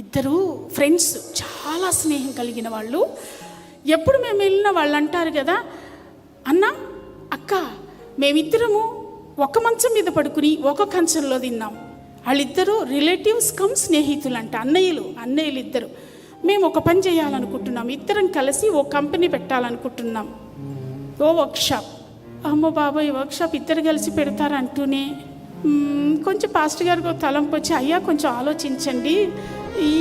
ఇద్దరు ఫ్రెండ్స్, చాలా స్నేహం కలిగిన వాళ్ళు. ఎప్పుడు మేము వెళ్ళిన వాళ్ళు అంటారు కదా, అన్న అక్క మేమిద్దరము ఒక మంచం మీద పడుకుని ఒక కంచంలో తిన్నాం. వాళ్ళిద్దరూ రిలేటివ్స్ కమ్ స్నేహితులు అంట, అన్నయ్యలు ఇద్దరు. మేము ఒక పని చేయాలనుకుంటున్నాం, ఇద్దరం కలిసి ఓ కంపెనీ పెట్టాలనుకుంటున్నాం, ఓ వర్క్షాప్. అమ్మో బాబాయ్, వర్క్షాప్ ఇద్దరు కలిసి పెడతారంటూనే కొంచెం పాస్టర్ గారికి తలంపు వచ్చి, అయ్యా కొంచెం ఆలోచించండి, ఈ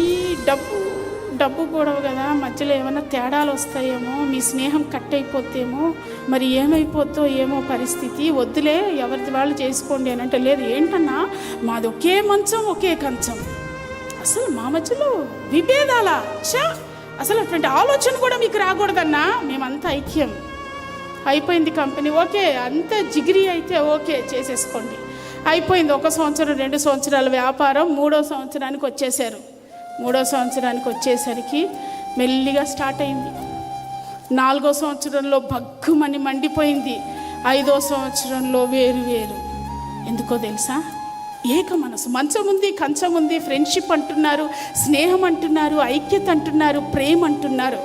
డబ్బు గొడవ కదా, మధ్యలో ఏమైనా తేడాలు వస్తాయేమో, మీ స్నేహం కట్ అయిపోతేమో, మరి ఏమైపోద్దో ఏమో పరిస్థితి, వద్దులే ఎవరిది వాళ్ళు చేసుకోండి అని అంటే, లేదు ఏంటన్నా మాది ఒకే మంచం ఒకే కంచం, అసలు మా మధ్యలో విభేదాలా, అసలు అటువంటి ఆలోచన కూడా మీకు రాకూడదన్నా, మేమంతా ఐక్యం. అయిపోయింది కంపెనీ, ఓకే అంత జిగిరి అయితే ఓకే చేసేసుకోండి. అయిపోయింది 1 సంవత్సరం 2 సంవత్సరాల వ్యాపారం. 3వ సంవత్సరానికి వచ్చేసారు. 3వ సంవత్సరానికి వచ్చేసరికి మెల్లిగా స్టార్ట్ అయింది. 4వ సంవత్సరంలో భగ్గుమని మండిపోయింది. 5వ సంవత్సరంలో వేరు. ఎందుకో తెలుసా, ఏక మనసు. మంచం ఉంది, కంచం ఉంది, ఫ్రెండ్షిప్ అంటున్నారు, స్నేహం అంటున్నారు, ఐక్యత అంటున్నారు, ప్రేమ అంటున్నారు.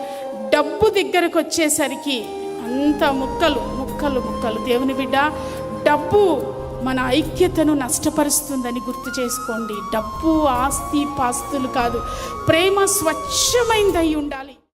డబ్బు దగ్గరకు వచ్చేసరికి అంత ముక్కలు. దేవుని బిడ్డ, డబ్బు మన ఐక్యతను నష్టపరుస్తుందని గుర్తు చేసుకోండి. డబ్బు ఆస్తి పాస్తులు కాదు, ప్రేమ స్వచ్ఛమైనదై ఉండాలి.